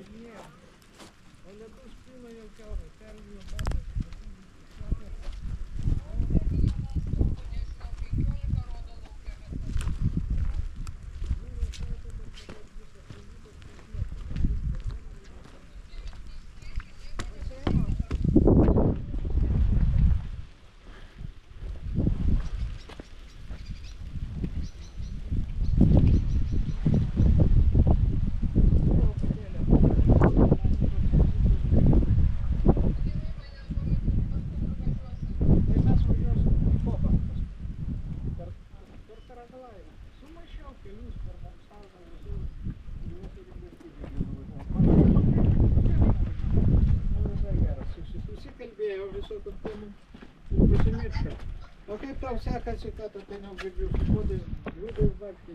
Ні. Але тут спиною цього терміну бачиш. Високо тому посімірша. А як там всяка ціката, ти не вбив, ходить, люди в бабки.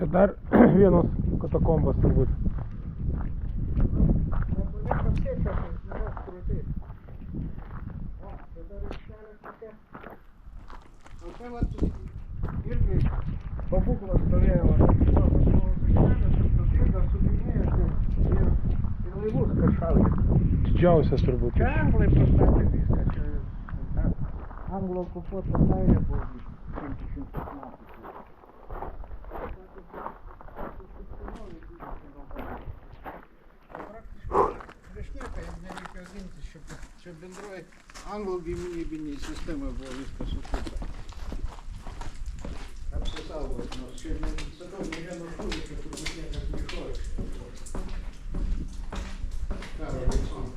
Čia dar vienos katakombos turbūt. Vis tiek Tai vat irgi pabūklas stovėjo, ir laivus kažkaudė. Didžiausias turbūt. Čia anglai pastatė viską, čia anglų okupuota Airija buvo 500 metų. Prieš nieką jam nereikėjo gintis, čia bendroji anglų gynybinėj sistemai buvo viskas sukurta. Apsisaugot, nors čia, sakau, ne vieno šūvį, čia turbūt niekas nešoja. Karo veiksmams.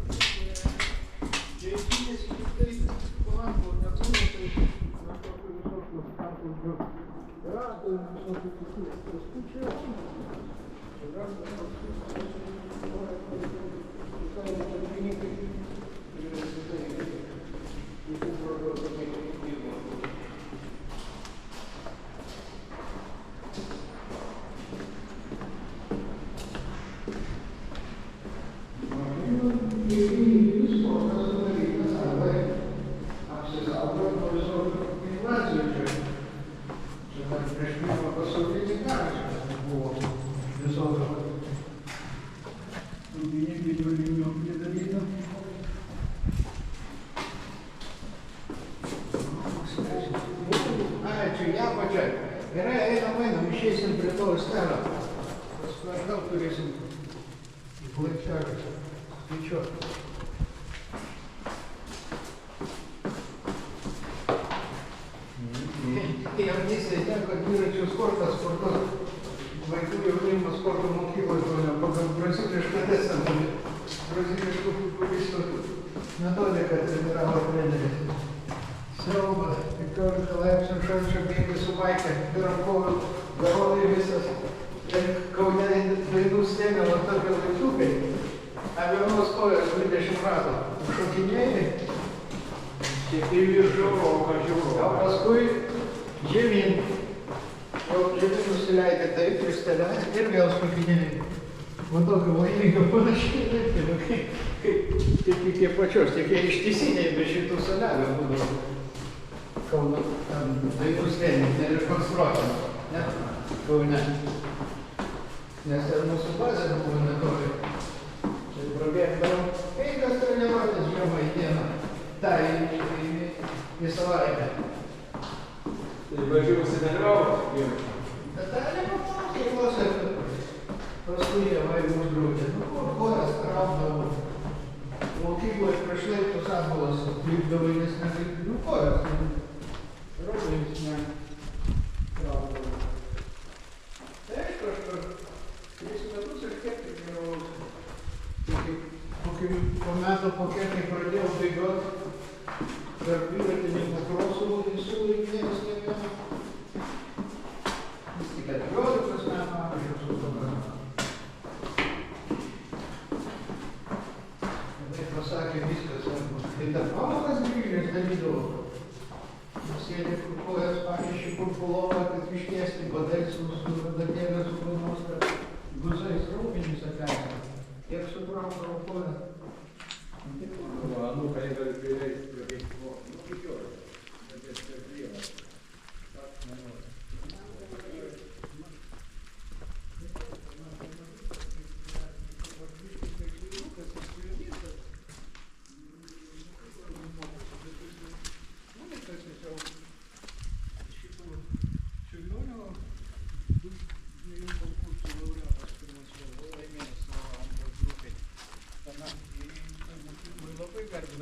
Čia įsines tik tai Polanko nebuvo, tai na tokių visokių antplūdžių ratų ir visokių kitų. Paskui čia rastas gerai, einam, išeisim prie to stelio. Paskui atgal turėsim laiptelį skaičiuoti. Jaunystėje teko dviračių sportas, vaikų jaunimo sporto mokykloje pagal brazilišką testą, braziliškų futbolistų metodiką treniravo treneris. Siauba, 15 laipsnių šalčio bėgi su baike, pirankovų, garodai visas. Ir Kaune dainų stėmė, va tokie laiptukai. Ant vienos kojos 20 ratų. Šokinėjai. Tiek į viršų, o paskui žemyn. Jau žemyn nusileidė taip, ir stelė, ir vėl šokinėjai. Va tokio laimingo panašiai laiptelių, kaip iki pačios, tik jie ištisiniai be šitų salelių būdavo. Kauno dainų slėnį, nerekonstruotam, ne? Kaune. Nes ir mūsų bazė buvo netoli. Čia prabėgdavom 5 treniruotės žiemą į dieną. Tai į savaitę. Tai važiuosi dalyvauti? Bet tai nepaklausė, paskui jie mus draudė. Nu, kojas traukdavo. Mokykloje prieš laiptus atbalas klipdavo, nes neklipdavo. Nu, kojas. Raumenis netraukdavo. Tai aišku, aš per 3 metus ir kiek tik po metų po kiek pradėjau bėgiot per dviratininkų krosų visų laimėjus ne vieną. Vis tik 14 metų amžiaus autografą. Tai pasakė viskas, tai dar pamokas grįžęs darydavo. Sėdė kur kojas pakiši, kur pulovą, kad ištiesti badai su radatėlė su krūmos, kad guzais raumenys atleidžia. Kiek sutraukdavo koją. Nu, kai gali prireisti prie veikimo. Nu, kaip jo, bet esi per prievą. Tak, nenori.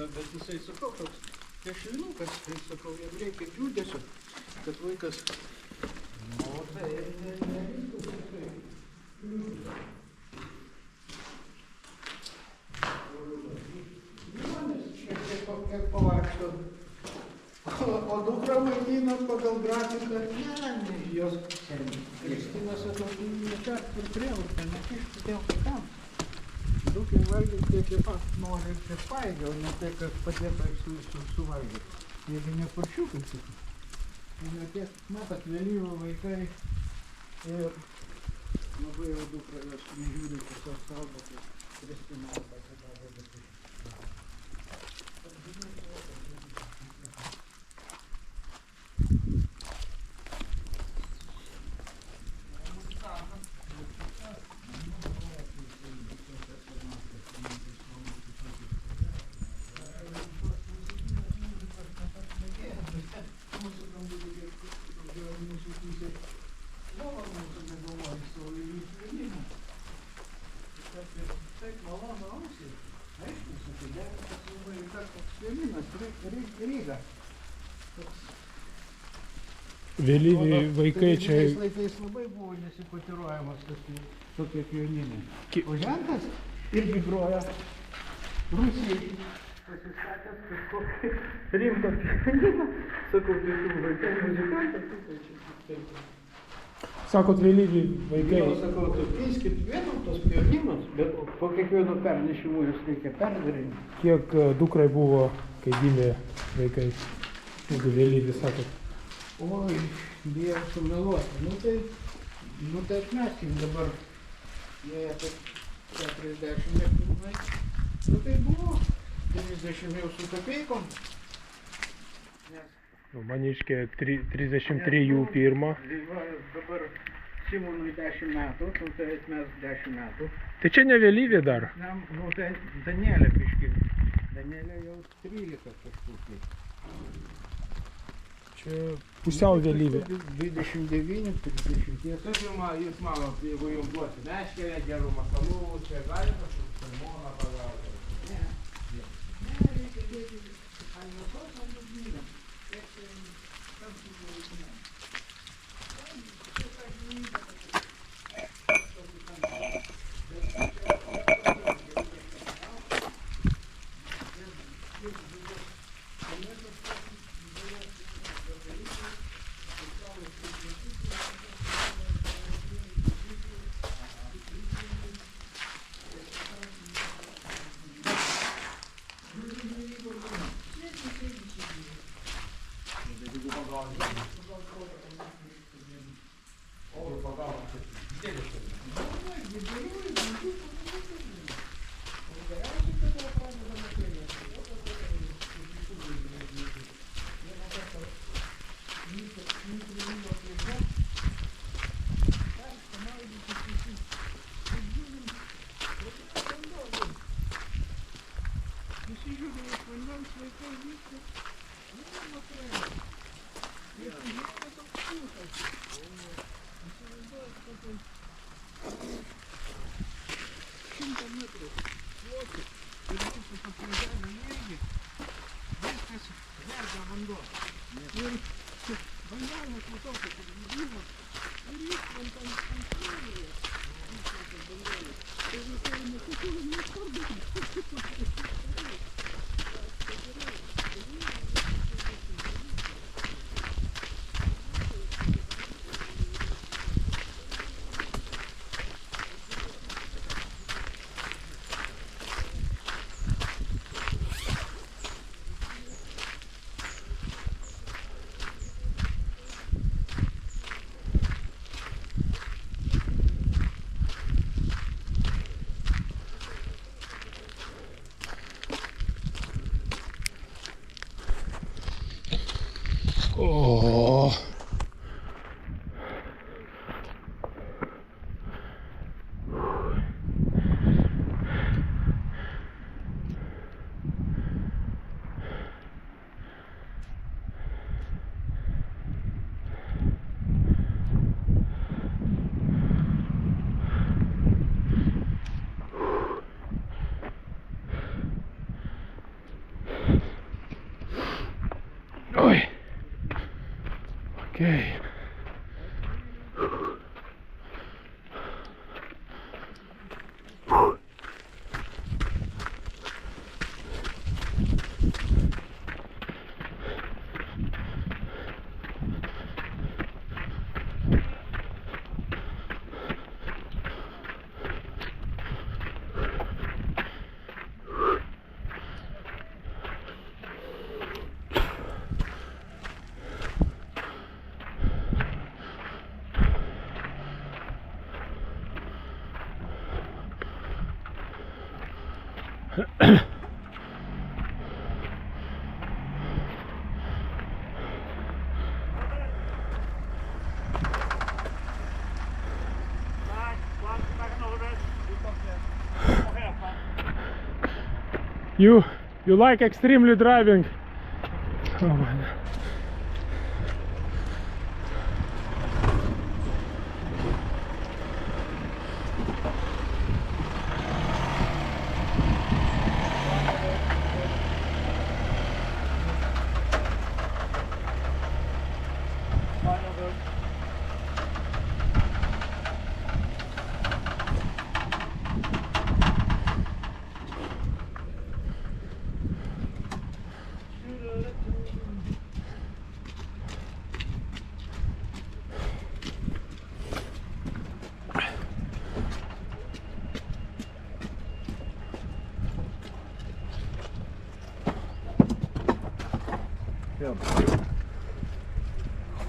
Bet jisai, sakau, toks piešvinukas, tai sakau, jam reikia judesio, kad vaikas... O tai, neviskas, tai. Žmonės šiek tiek pavaikšto. O dukra maitino pagal grafiką, ne, jos Kristina, sakau, nečert per prievartą, nekišti dėl kam. Dukai valgyti tiek kaip aš noriu ir tiek paėgiau, o ne tai, kad padėta suvalgyti. Jeigu ne paršiukai, sakau. Ne tiek, matot, vėlyvo vaikai ir labai jau dukra jos nežiūri tiesiog saugo, tai Kristina pasidaro bet Taip malonu ausiai. Aišku, susidėtas labai ir toks pianinas, Ryga. Vėlyvi vaikai čia. Tais laikais labai buvo nesikotiruojamas tokie pianinai. O žentas irgi groja Rusijai. Pasistatęs kažkokį rimtą pianiną. Sakau, tai tu vaikai muzikantas. Sakot, vėlyvi vaikai. Jo, sakau, tu keiskit vietom tos pianinus, bet po kiekvieno pernešimų jūs reikia perdarinti. Kiek dukrai buvo, kai gimė vaikai? Jeigu vėlyvi, sakot. Oi, bijau sumeluoti. Nu tai atmeskim dabar. Jie apie 40 metų vaikai. Nu tai buvo 30 jau su kapeikom. Nu, maniškė 33 jų pirmą. Dabar Simonui 10 metų, tai mes 10 metų. Tai čia ne vėlyvi dar. Nu tai Danielė biški. Danielė jau 13 kažkur. Čia pusiau vėlyvi. 29, 30. Kaip jūs manot, jeigu jums duosi meškerę, gerų masalų, čia gali kažkoks salmoną pagauti? Ne. Ne, reikia dėti ant mėsos, ant dugnyno. O. Oi. Okay. You like extremely driving? Oh man.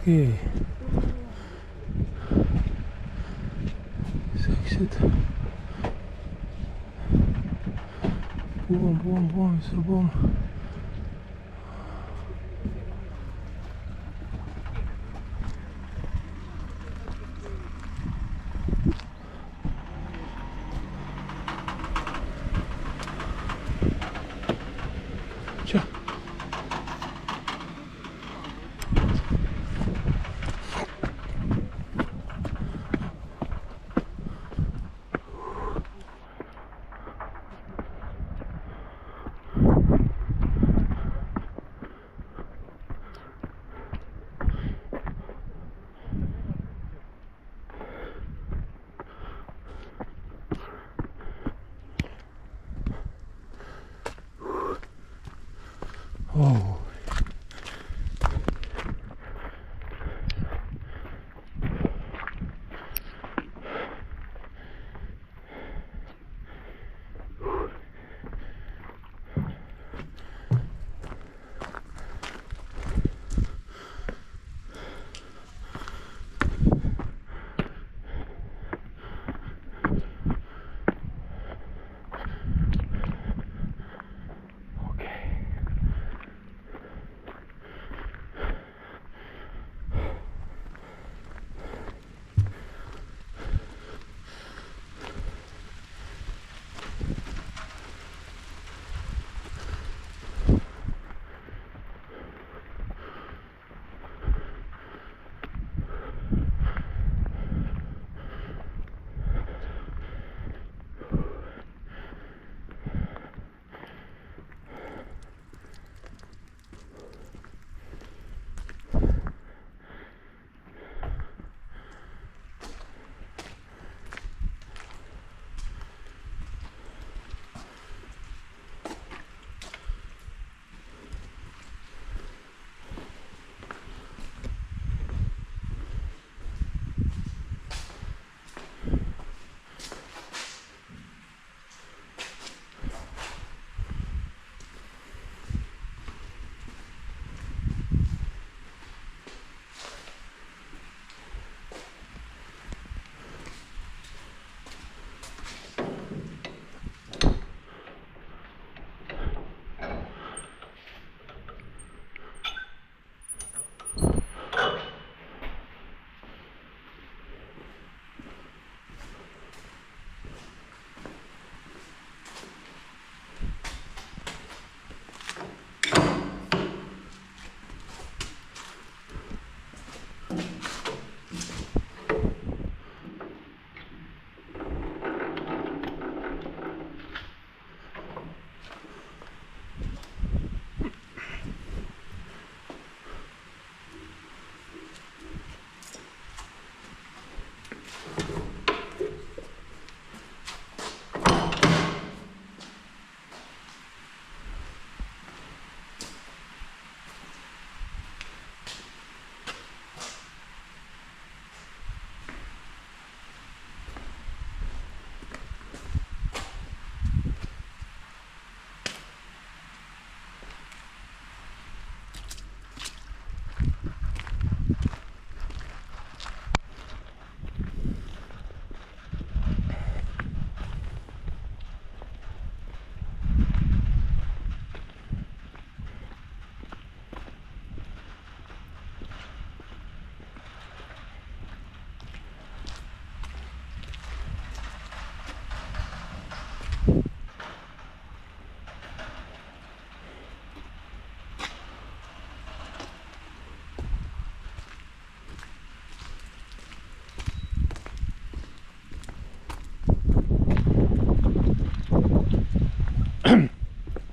Okei. Seksit. Buvom, visur buvom. Čia. Oh.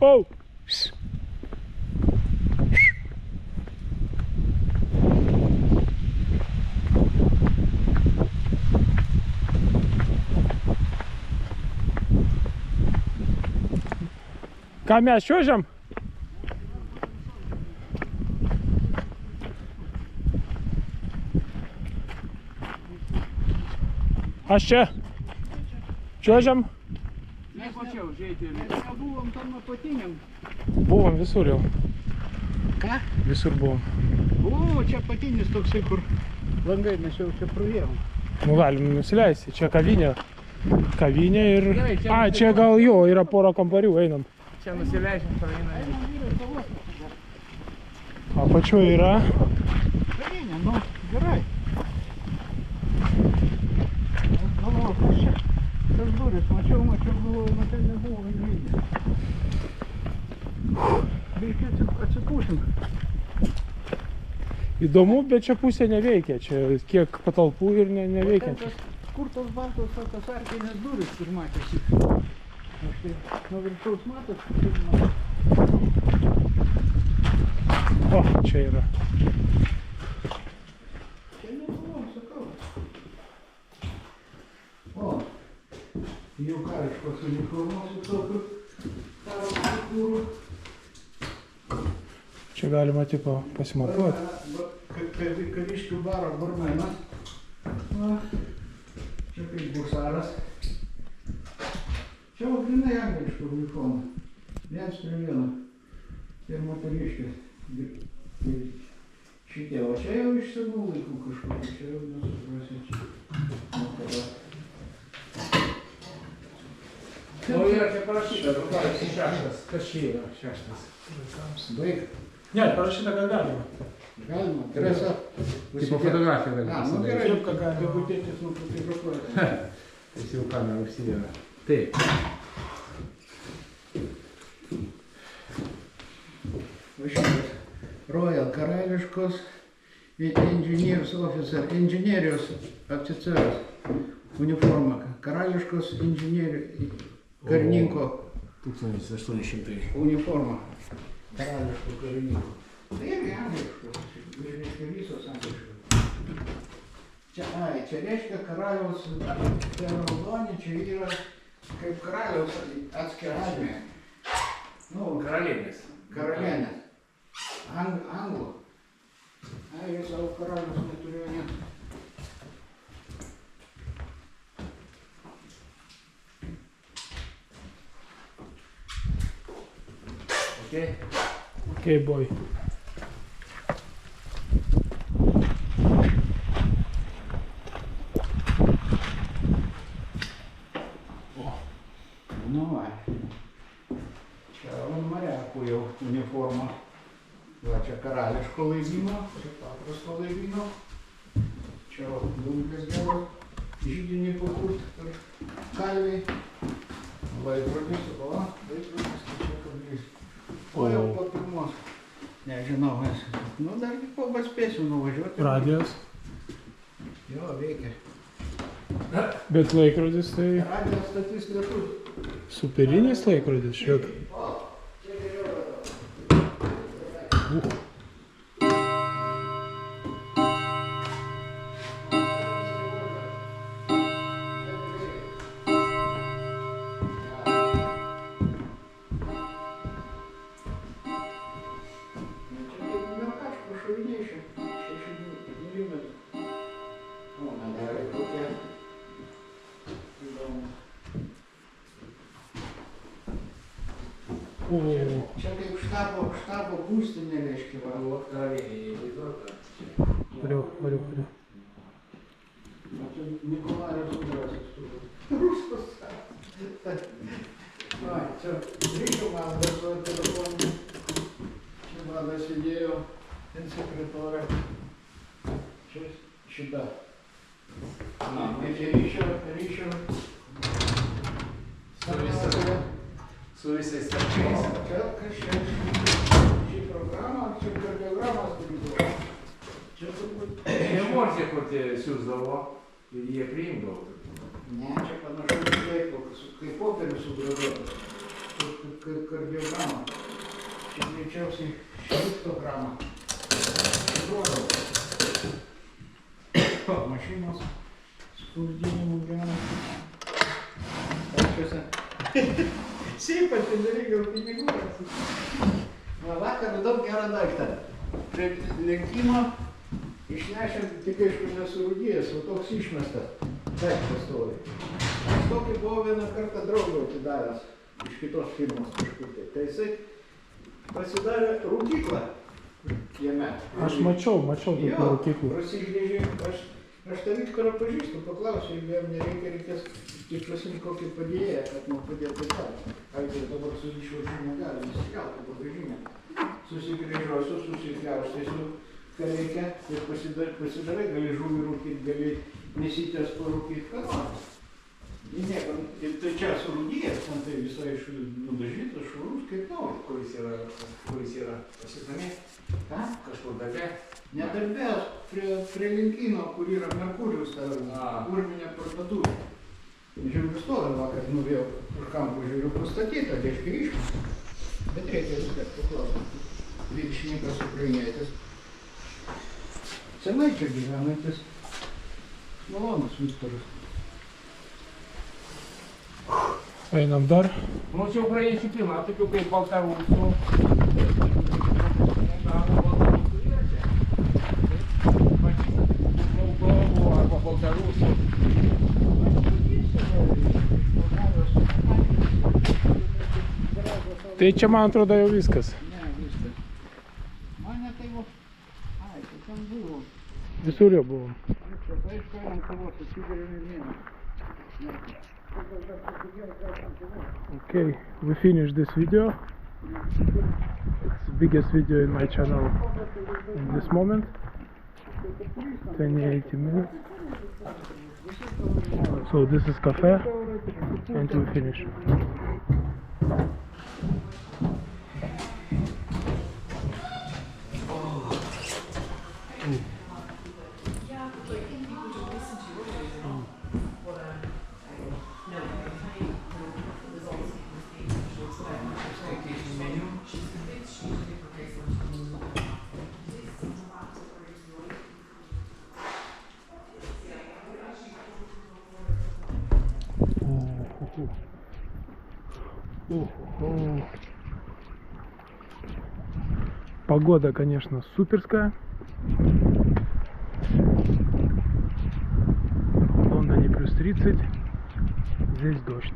Oh! Ką mes čiuožiam? Aš čia. Čiuožiam? Nepačiau, žiūrėti. Mes nebuvom tam apatiniam. Buvom visur jau. Ką? Visur buvom. O, čia apatinis toksai, kur langai mes jau čia praėjom. Nu galim nusileisti. Čia kavinė. Kavinė ir... Gerai, čia A, čia gal jo, yra pora kambarių, einam. Čia nusileidžiam, praeinam. Apačioje yra. Kavinė, nu, gerai. Aš galvoju, kas čia? Tas duris, mačiau, galvoju, nu ten nebuvo įvykdė. Reikia atsipūsim. Įdomu, bet čia pusė neveikia. Čia kiek patalpų ir neveikiančios. Kur tos baltos tokios arkinės duris, kur matėsi? Aš tai nuo viršaus matos, kaip matau. O, čia yra. Čia nebuvom, sakau. O, jau kariškos uniformos su tokiu karo figūrų. Čia galima tipo pasimatuoti. Kariškių baro barmenas. Va. Čia kaip busaras. Čia jau grinai angliškų uniformų. 1:1. Ir moteriškės. Šitie, o čia jau iš senų laikų kažkokį. Čia jau nesuprasi čia. O yra čia parašyta, rukaras 6. Kas čia yra 6? Baig. Ne, parašyta, kad galima. Galima. Dresa. Tipo fotografija galima. Nu gerai, Šiaip, ką galima. jeigu tėtis nufotografuoja. Jis jau kamerą užsideda. Taip. Va šitas Royal karališkos Engineers Officer, inžinierijos oficiaras uniforma, karališkos karininko 1800. uniforma, karališko karininko. Tai irgi angliškos, reiškia visos angliškos. Čia reiškia karaliaus raudonė, čia yra kaip karaliaus atskira armija. Nu, Karalienės. karalienės. Anglų. Ai, jie savo karalius neturėjo net. Okay. Okay, boy. Nu va. Čia mariakų jau uniforma. Va, čia karališko laivyno, čia paprasto laivyno. Čia dumplės geros, žydinį pakurt per kalviai. Laikrodis, laikrodis, tai čia kablys. O jau po pirmos. Nežinau, mes. Nu, dar po spėsiu nuvažiuoti. Radijas. Jo, veikia. Bet laikrodis tai Radijas statys lietus. superinis laikrodis. Šiek. Čia geriau. O, Čia kaip štabo būstinė, reiškia, va. Вот karalienė įvaizduota. variu. Čia Nikolajus Udras atstovas. Rusas. Va, čia ryšių vadas su telefonu. Čia vadas sėdėjo, ten sekretorė. Čia šita. Čia ryšio. Su visais starčiais. Čia kažkas. Šį programą, čia kardiogramas turiu. Čia turbūt. Emocija, kur tie siūsdavo ir jie priimdavo. Ne, čia panašu kaip popierius sugraduotas. Kaip kardiograma. Čia greičiausiai šriftograma. Sugraduotas. Mašinos spausdinimų geras. Pačiuose. Šiaip atidarai gal pinigų rasi. Va, vakar daug gerą daiktą. Prie lenkimo išnešėm, tik aišku nesurūdėjęs, o toks išmestas. Daiktas stovi. Aš tokį buvau vieną kartą draugą atidavęs iš kitos firmos kažkur tai. Tai jisai pasidarė rūkyklą Jame. Aš mačiau тут Jo, mokyklų. prasigrėžė, aš tą Viktorą pažįstu, paklausiau, jeigu jam nereikia, reikės tik pasiimti kokį padėjėją, kad man padėtų tą. Aišku, dabar su išvažiu negali, nusikelti bagažinę. Susigrėžiuosiu, susikliaustysiu, ką reikia, ir pasidarai, gali žuvį rūkyti, gali nesytės parūkyti, ką nori. Niekam, ir tai čia surūdėjęs, man tai visai nudažytas, švarus, kaip nori. Kuris yra pasidomė? Ką? Kažkur darbe? Ne darbe, prie Linkyno, kur yra Merkurijus, ta urminė parduotuvė. Žiūriu, stovi vakar, vėl už kampų žiūriu pastatyta, reiškia išmą. Bet reikia vis tiek paklausyti. Viršininkas ukrainietis. Senai čia gyvenantis. Malonus Viktoras. Einam dar. Nu, čia ukrainiečių pilna, tokių kaip baltarusų. Moldovų arba baltarusų. Tai čia, man atrodo, jau viskas. Ne, viskas. Mane tai va... Ai, tai ten buvo. Visur jau buvom. Čia, tai iš kainam kavos, atsigeriam ir vieną. Okay, we finished this video. It's the biggest video in my channel in this moment. 20-80 minutes. So this is cafe and we finish. Погода, конечно, суперская. В Лондоне плюс 30, здесь дождь.